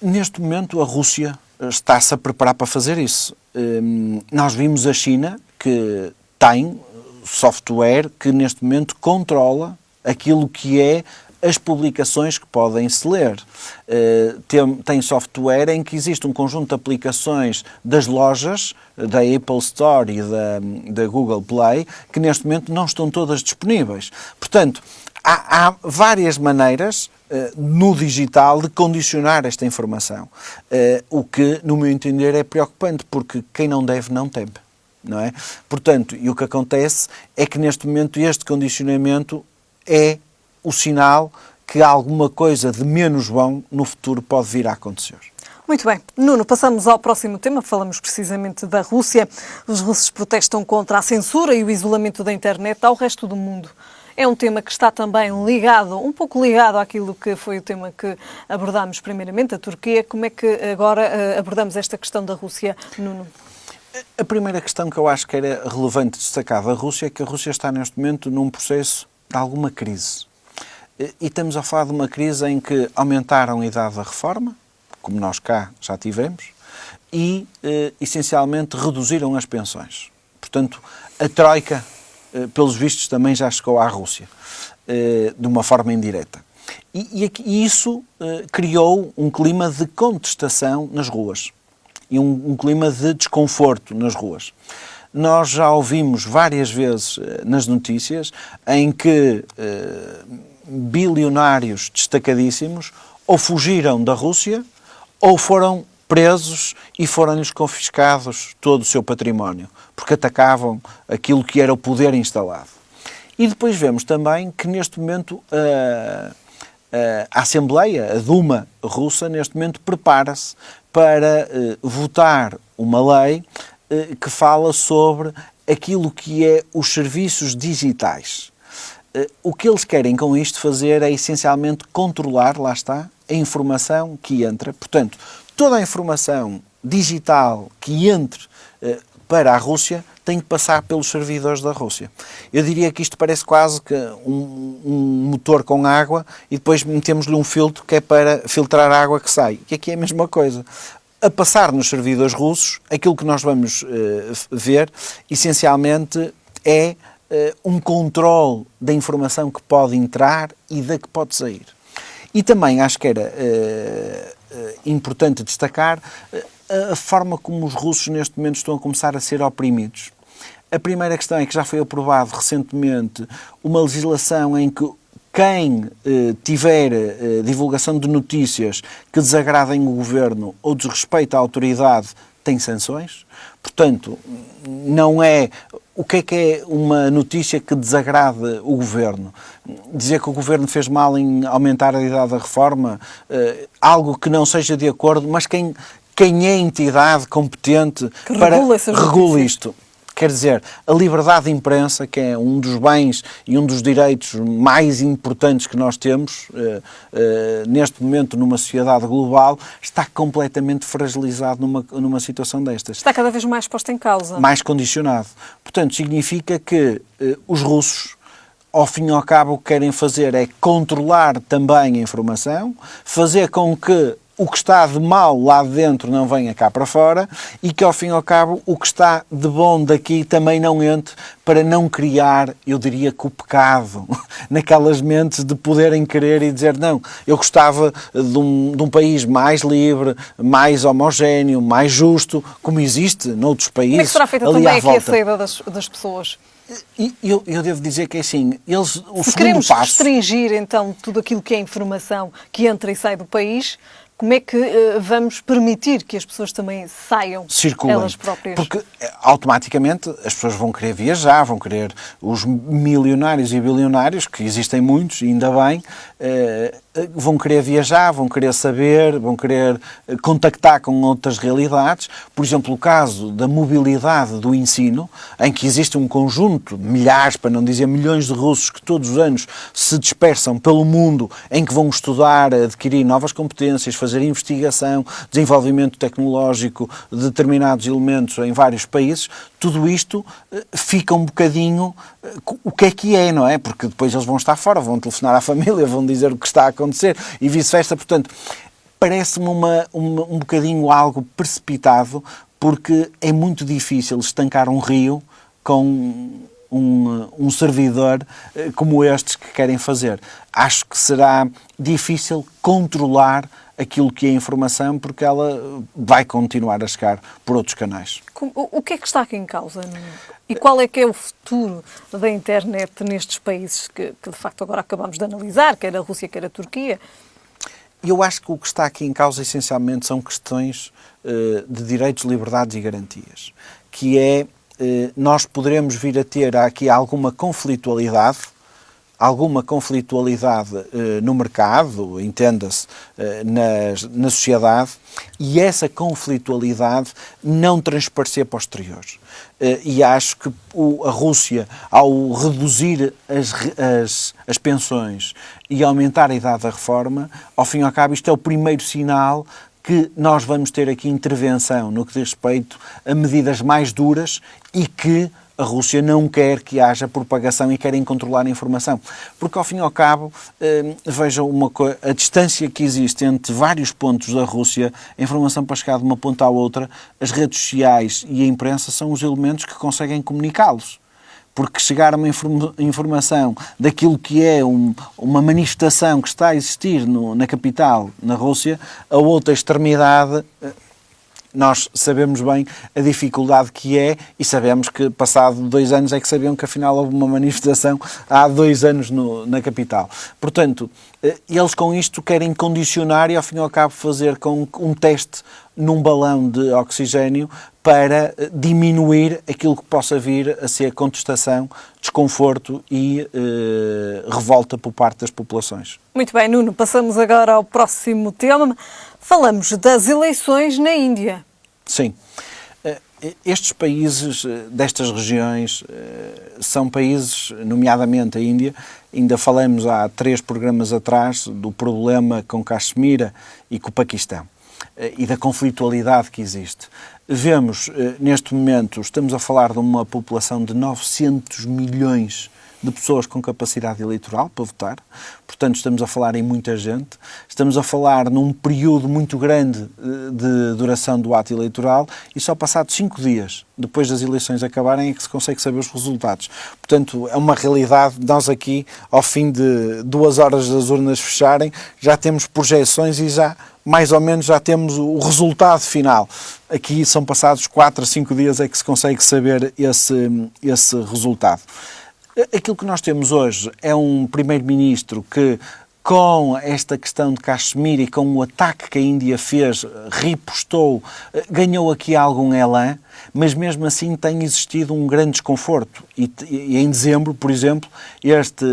Neste momento, a Rússia está-se a preparar para fazer isso. Nós vimos a China, que tem software que neste momento controla aquilo que é as publicações que podem se ler. Tem software em que existe um conjunto de aplicações das lojas, da Apple Store e da Google Play, que neste momento não estão todas disponíveis. Portanto, há várias maneiras no digital de condicionar esta informação, o que, no meu entender, é preocupante, porque quem não deve, não teme, não é? Portanto, e o que acontece é que neste momento este condicionamento é o sinal que alguma coisa de menos bom no futuro pode vir a acontecer. Muito bem. Nuno, passamos ao próximo tema. Falamos precisamente da Rússia. Os russos protestam contra a censura e o isolamento da internet ao resto do mundo. É um tema que está também ligado, um pouco ligado àquilo que foi o tema que abordámos primeiramente, a Turquia. Como é que agora abordamos esta questão da Rússia, Nuno? A primeira questão que eu acho que era relevante destacar da Rússia é que a Rússia está neste momento num processo de alguma crise. E estamos a falar de uma crise em que aumentaram a idade da reforma, como nós cá já tivemos, e essencialmente reduziram as pensões. Portanto, a Troika, pelos vistos, também já chegou à Rússia, de uma forma indireta. E isso criou um clima de contestação nas ruas e um clima de desconforto nas ruas. Nós já ouvimos várias vezes nas notícias em que bilionários destacadíssimos ou fugiram da Rússia ou foram presos e foram-lhes confiscados todo o seu património, porque atacavam aquilo que era o poder instalado. E depois vemos também que neste momento a Assembleia, a Duma russa, neste momento prepara-se para votar uma lei que fala sobre aquilo que é os serviços digitais. O que eles querem com isto fazer é essencialmente controlar, lá está, a informação que entra. Portanto, toda a informação digital que entre para a Rússia tem que passar pelos servidores da Rússia. Eu diria que isto parece quase que um motor com água e depois metemos-lhe um filtro que é para filtrar a água que sai. E aqui é a mesma coisa. A passar nos servidores russos, aquilo que nós vamos ver, essencialmente, é um controle da informação que pode entrar e da que pode sair. E também acho que era importante destacar a forma como os russos neste momento estão a começar a ser oprimidos. A primeira questão é que já foi aprovado recentemente uma legislação em que quem tiver divulgação de notícias que desagradem o governo ou desrespeita a autoridade tem sanções. Portanto, não é... O que é uma notícia que desagrade o governo? Dizer que o governo fez mal em aumentar a idade da reforma, algo que não seja de acordo, mas quem é a entidade competente que para regule isto? Quer dizer, a liberdade de imprensa, que é um dos bens e um dos direitos mais importantes que nós temos neste momento numa sociedade global, está completamente fragilizado numa situação destas. Está cada vez mais posto em causa. Mais condicionado. Portanto, significa que os russos, ao fim e ao cabo, o que querem fazer é controlar também a informação, fazer com que o que está de mal lá dentro não venha cá para fora e que, ao fim e ao cabo, o que está de bom daqui também não entre, para não criar, eu diria que o pecado naquelas mentes de poderem querer e dizer não, eu gostava de um país mais livre, mais homogéneo, mais justo, como existe noutros países. Como é que será feita também aqui a saída das pessoas? Eu devo dizer que é assim, se queremos restringir então tudo aquilo que é informação que entra e sai do país, como é que vamos permitir que as pessoas também saiam, circulem, elas próprias? Porque automaticamente as pessoas vão querer viajar, vão querer, os milionários e bilionários, que existem muitos, ainda bem, vão querer viajar, vão querer saber, vão querer contactar com outras realidades. Por exemplo, o caso da mobilidade do ensino, em que existe um conjunto, milhares, para não dizer milhões de russos que todos os anos se dispersam pelo mundo, em que vão estudar, adquirir novas competências, fazer investigação, desenvolvimento tecnológico de determinados elementos em vários países, tudo isto fica um bocadinho o que é, não é? Porque depois eles vão estar fora, vão telefonar à família, vão dizer o que está a acontecer e vice-versa. Portanto, parece-me um bocadinho algo precipitado, porque é muito difícil estancar um rio com um servidor como estes que querem fazer. Acho que será difícil controlar aquilo que é informação, porque ela vai continuar a chegar por outros canais. O que é que está aqui em causa, Nuno? E qual é que é o futuro da internet nestes países que de facto agora acabamos de analisar, quer a Rússia, quer a Turquia? Eu acho que o que está aqui em causa essencialmente são questões de direitos, liberdades e garantias, que é, nós poderemos vir a ter aqui alguma conflitualidade no mercado, entenda-se, na sociedade, e essa conflitualidade não transparecer para o exterior. E acho que a Rússia, ao reduzir as pensões e aumentar a idade da reforma, ao fim e ao cabo, isto é o primeiro sinal que nós vamos ter aqui intervenção no que diz respeito a medidas mais duras e que a Rússia não quer que haja propagação e querem controlar a informação. Porque, ao fim e ao cabo, vejam a distância que existe entre vários pontos da Rússia, a informação para chegar de uma ponta à outra, as redes sociais e a imprensa são os elementos que conseguem comunicá-los. Porque chegar a uma informação daquilo que é uma manifestação que está a existir na capital, na Rússia, a outra extremidade, nós sabemos bem a dificuldade que é, e sabemos que passado 2 anos é que sabiam que afinal houve uma manifestação há 2 anos na capital. Portanto, eles com isto querem condicionar e ao fim e ao cabo fazer com um teste num balão de oxigênio para diminuir aquilo que possa vir a ser contestação, desconforto e revolta por parte das populações. Muito bem, Nuno, passamos agora ao próximo tema. Falamos das eleições na Índia. Sim. Estes países, destas regiões, são países, nomeadamente a Índia, ainda falamos há 3 programas atrás do problema com Caxemira e com o Paquistão e da conflitualidade que existe. Vemos, neste momento, estamos a falar de uma população de 900 milhões de pessoas com capacidade eleitoral para votar, portanto estamos a falar em muita gente, estamos a falar num período muito grande de duração do ato eleitoral e só passados 5 dias, depois das eleições acabarem, é que se consegue saber os resultados. Portanto, é uma realidade, nós aqui, ao fim de 2 horas das urnas fecharem, já temos projeções e já, mais ou menos, já temos o resultado final. Aqui são passados 4 a 5 dias é que se consegue saber esse resultado. Aquilo que nós temos hoje é um primeiro-ministro que, com esta questão de Caxemira e com o ataque que a Índia fez, ripostou, ganhou aqui algum elan, mas mesmo assim tem existido um grande desconforto. E em dezembro, por exemplo,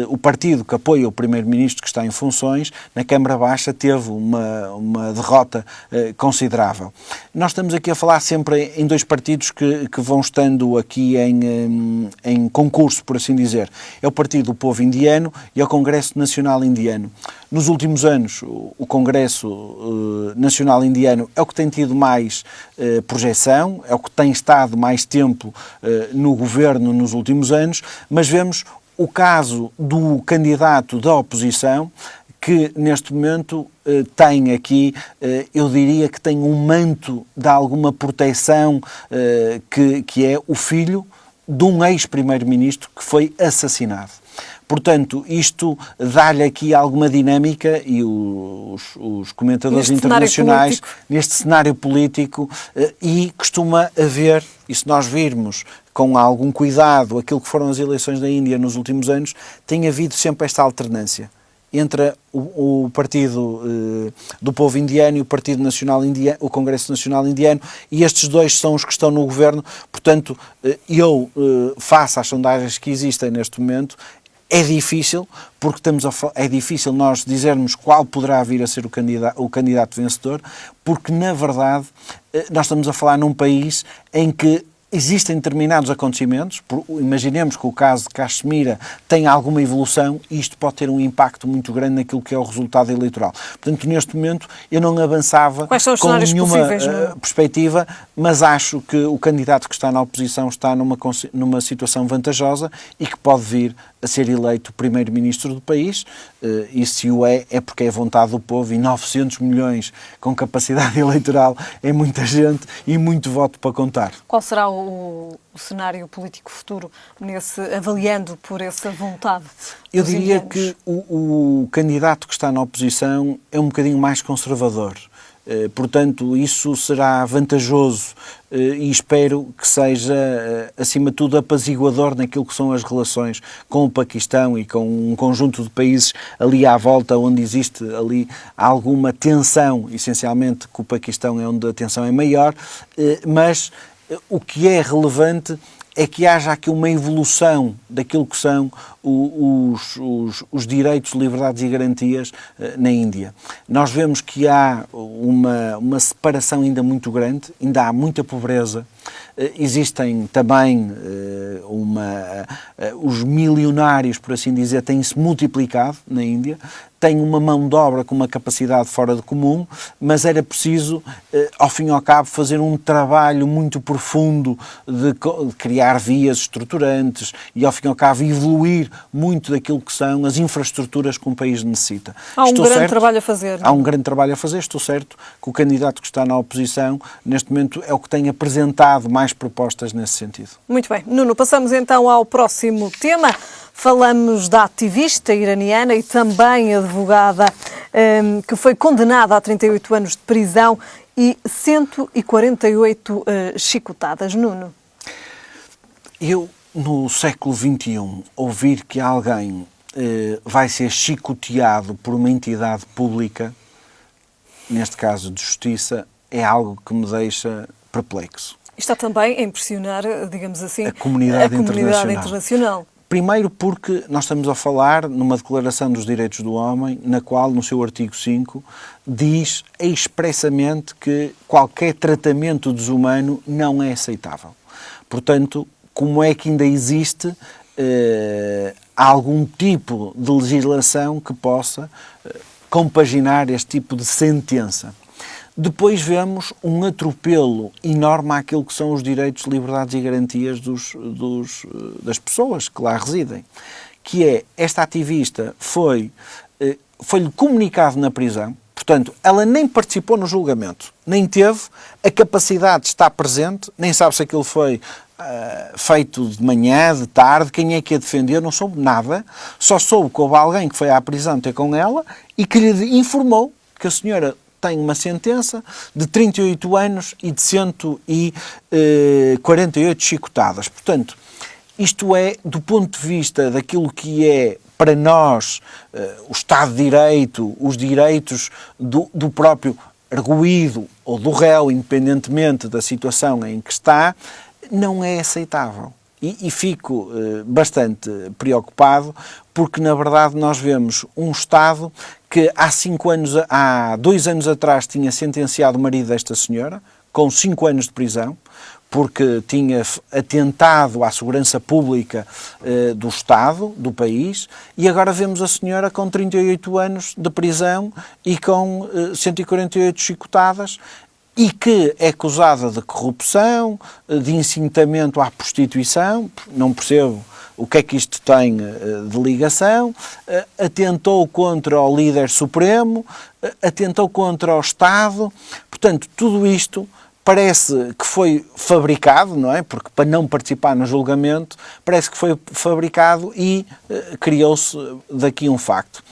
o partido que apoia o primeiro-ministro que está em funções, na Câmara Baixa, teve uma derrota considerável. Nós estamos aqui a falar sempre em 2 partidos que vão estando aqui em concurso, por assim dizer. É o Partido do Povo Indiano e é o Congresso Nacional Indiano. Nos últimos anos, o Congresso Nacional Indiano é o que tem tido mais projeção, é o que tem estado mais tempo no governo nos últimos anos, mas vemos o caso do candidato da oposição, que neste momento tem aqui, eu diria que tem um manto de alguma proteção, que é o filho de um ex-primeiro-ministro que foi assassinado. Portanto, isto dá-lhe aqui alguma dinâmica e os comentadores internacionais neste cenário político e costuma haver, e se nós virmos com algum cuidado aquilo que foram as eleições na Índia nos últimos anos, tem havido sempre esta alternância entre o Partido do Povo Indiano e o Partido Nacional Indiano, o Congresso Nacional Indiano, e estes 2 são os que estão no governo. Portanto, face às sondagens que existem neste momento, é difícil, porque é difícil nós dizermos qual poderá vir a ser o candidato vencedor, porque, na verdade, nós estamos a falar num país em que existem determinados acontecimentos, imaginemos que o caso de Caxemira tem alguma evolução e isto pode ter um impacto muito grande naquilo que é o resultado eleitoral. Portanto, neste momento, eu não avançava com nenhuma perspectiva, mas acho que o candidato que está na oposição está numa situação vantajosa e que pode vir a ser eleito primeiro-ministro do país, e se o é porque é vontade do povo, e 900 milhões com capacidade eleitoral é muita gente e muito voto para contar. Qual será o cenário político futuro, avaliando por essa vontade? Eu diria que o candidato que está na oposição é um bocadinho mais conservador. Portanto, isso será vantajoso e espero que seja, acima de tudo, apaziguador naquilo que são as relações com o Paquistão e com um conjunto de países ali à volta, onde existe ali alguma tensão, essencialmente que o Paquistão é onde a tensão é maior, mas o que é relevante é que haja aqui uma evolução daquilo que são os direitos, liberdades e garantias na Índia. Nós vemos que há uma separação ainda muito grande, ainda há muita pobreza, existem também os milionários, por assim dizer, têm-se multiplicado na Índia, tem uma mão de obra com uma capacidade fora de comum, mas era preciso, ao fim e ao cabo, fazer um trabalho muito profundo de criar vias estruturantes e, ao fim e ao cabo, evoluir muito daquilo que são as infraestruturas que um país necessita. Há um grande trabalho a fazer. Há um grande trabalho a fazer. Estou certo que o candidato que está na oposição, neste momento, é o que tem apresentado mais propostas nesse sentido. Muito bem. Nuno, passamos então ao próximo tema. Falamos da ativista iraniana e também advogada que foi condenada a 38 anos de prisão e 148 chicotadas. Nuno. Eu, no século XXI, ouvir que alguém vai ser chicoteado por uma entidade pública, neste caso de justiça, é algo que me deixa perplexo. Está também a impressionar, digamos assim, a comunidade internacional. Primeiro porque nós estamos a falar numa Declaração dos Direitos do Homem, na qual, no seu artigo 5, diz expressamente que qualquer tratamento desumano não é aceitável. Portanto, como é que ainda existe algum tipo de legislação que possa compaginar este tipo de sentença? Depois vemos um atropelo enorme àquilo que são os direitos, liberdades e garantias das pessoas que lá residem, que é, esta ativista foi-lhe comunicado na prisão, portanto, ela nem participou no julgamento, nem teve a capacidade de estar presente, nem sabe se aquilo foi feito de manhã, de tarde, quem é que a defendeu, não soube nada, só soube que houve alguém que foi à prisão ter com ela e que lhe informou que a senhora tem uma sentença de 38 anos e de 148 chicotadas. Portanto, isto é, do ponto de vista daquilo que é, para nós, o Estado de Direito, os direitos do próprio arguido ou do réu, independentemente da situação em que está, não é aceitável. E fico bastante preocupado porque, na verdade, nós vemos um Estado que há 2 anos atrás tinha sentenciado o marido desta senhora com 5 anos de prisão porque tinha atentado à segurança pública do Estado, do país, e agora vemos a senhora com 38 anos de prisão e com 148 chicotadas, e que é acusada de corrupção, de incitamento à prostituição, não percebo o que é que isto tem de ligação, atentou contra o líder supremo, atentou contra o Estado. Portanto, tudo isto parece que foi fabricado, não é? Porque para não participar no julgamento, parece que foi fabricado e criou-se daqui um facto.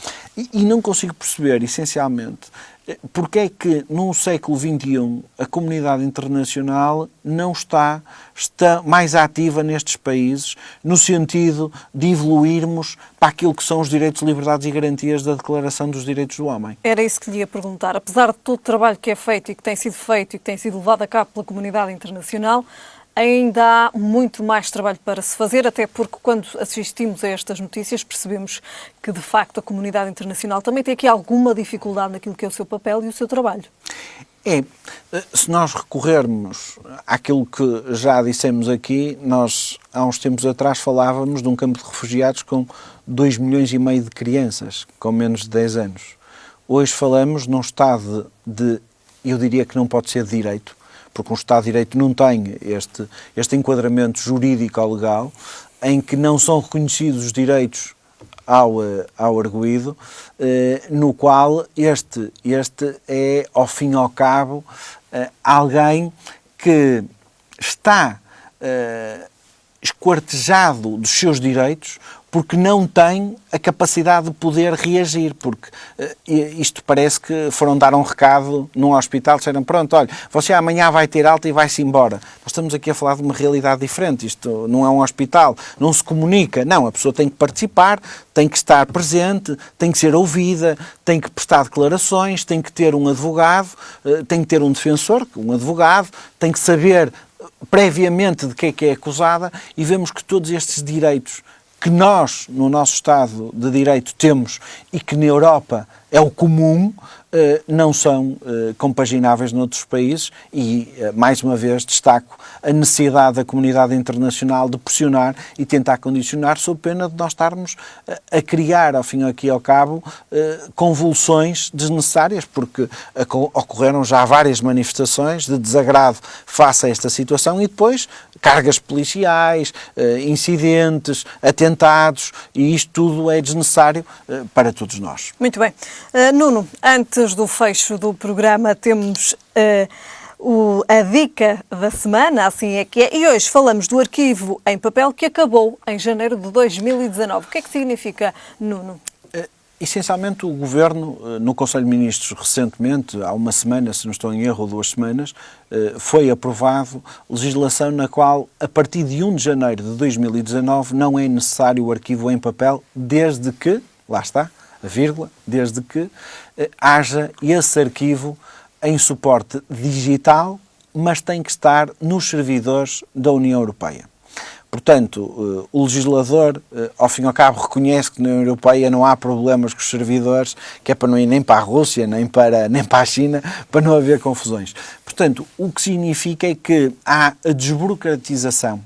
E não consigo perceber, essencialmente, porque é que num século XXI a comunidade internacional não está mais ativa nestes países no sentido de evoluirmos para aquilo que são os direitos, liberdades e garantias da Declaração dos Direitos do Homem. Era isso que lhe ia perguntar. Apesar de todo o trabalho que é feito e que tem sido feito e que tem sido levado a cabo pela comunidade internacional, ainda há muito mais trabalho para se fazer, até porque quando assistimos a estas notícias percebemos que, de facto, a comunidade internacional também tem aqui alguma dificuldade naquilo que é o seu papel e o seu trabalho. Se nós recorrermos àquilo que já dissemos aqui, nós há uns tempos atrás falávamos de um campo de refugiados com 2,5 milhões de crianças com menos de 10 anos. Hoje falamos num Estado eu diria que não pode ser de direito, porque um Estado de Direito não tem este enquadramento jurídico ou legal, em que não são reconhecidos os direitos ao arguido, no qual este é, ao fim e ao cabo, alguém que está esquartejado dos seus direitos porque não tem a capacidade de poder reagir, porque isto parece que foram dar um recado num hospital, disseram, pronto, olha, você amanhã vai ter alta e vai-se embora. Nós estamos aqui a falar de uma realidade diferente, isto não é um hospital, não se comunica, não, a pessoa tem que participar, tem que estar presente, tem que ser ouvida, tem que prestar declarações, tem que ter um advogado, tem que ter um defensor, um advogado, tem que saber previamente de que é acusada, e vemos que todos estes direitos que nós, no nosso Estado de Direito, temos e que na Europa é o comum, não são compagináveis noutros países e, mais uma vez, destaco a necessidade da comunidade internacional de pressionar e tentar condicionar, sob pena de nós estarmos a criar, ao fim e ao cabo, convulsões desnecessárias, porque ocorreram já várias manifestações de desagrado face a esta situação e depois cargas policiais, incidentes, atentados, e isto tudo é desnecessário para todos nós. Muito bem. Nuno, antes do fecho do programa temos a dica da semana, assim é que é, e hoje falamos do arquivo em papel que acabou em janeiro de 2019. O que é que significa, Nuno? Essencialmente, o Governo, no Conselho de Ministros, recentemente, há uma semana, se não estou em erro, ou 2 semanas, foi aprovado legislação na qual, a partir de 1 de janeiro de 2019, não é necessário o arquivo em papel, desde que, lá está, a vírgula, desde que haja esse arquivo em suporte digital, mas tem que estar nos servidores da União Europeia. Portanto, o legislador, ao fim e ao cabo, reconhece que na União Europeia não há problemas com os servidores, que é para não ir nem para a Rússia, nem para a China, para não haver confusões. Portanto, o que significa é que há a desburocratização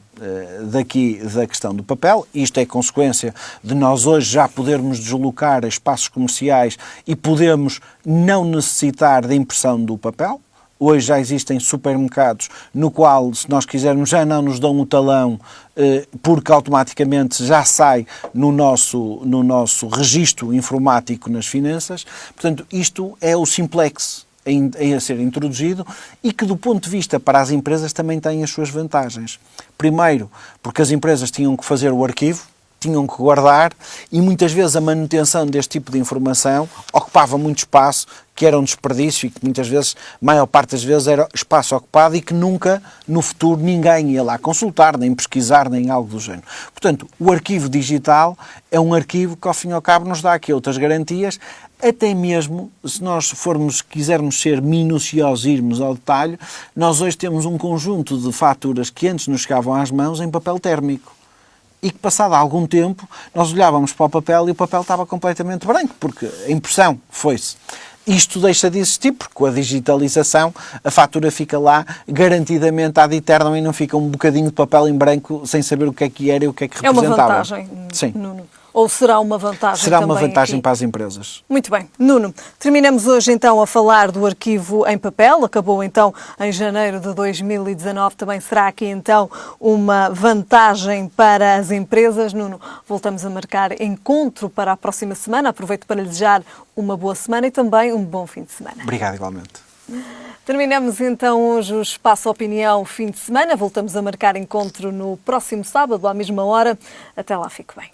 daqui da questão do papel. Isto é consequência de nós hoje já podermos deslocar a espaços comerciais e podemos não necessitar da impressão do papel. Hoje já existem supermercados no qual, se nós quisermos, já não nos dão o talão, porque automaticamente já sai no nosso registro informático nas finanças. Portanto, isto é o simplex a ser introduzido e que, do ponto de vista para as empresas, também tem as suas vantagens. Primeiro, porque as empresas tinham que fazer o arquivo, tinham que guardar, e muitas vezes a manutenção deste tipo de informação ocupava muito espaço, que era um desperdício e que muitas vezes, maior parte das vezes, era espaço ocupado e que nunca, no futuro, ninguém ia lá consultar, nem pesquisar, nem algo do género. Portanto, o arquivo digital é um arquivo que, ao fim e ao cabo, nos dá aqui outras garantias, até mesmo, se nós quisermos ser minuciosos e irmos ao detalhe, nós hoje temos um conjunto de faturas que antes nos chegavam às mãos em papel térmico. E que, passado algum tempo, nós olhávamos para o papel e o papel estava completamente branco, porque a impressão foi-se. Isto deixa de existir, porque com a digitalização a fatura fica lá garantidamente ad eternum e não fica um bocadinho de papel em branco sem saber o que é que era e o que é que representava. É uma vantagem, sim. Nuno? Ou será uma vantagem Será também uma vantagem aqui? Para as empresas. Muito bem. Nuno, terminamos hoje então a falar do arquivo em papel. Acabou então em janeiro de 2019. Também será aqui então uma vantagem para as empresas. Nuno, voltamos a marcar encontro para a próxima semana. Aproveito para lhe desejar uma boa semana e também um bom fim de semana. Obrigado, igualmente. Terminamos então hoje o Espaço Opinião fim de semana. Voltamos a marcar encontro no próximo sábado, à mesma hora. Até lá, fique bem.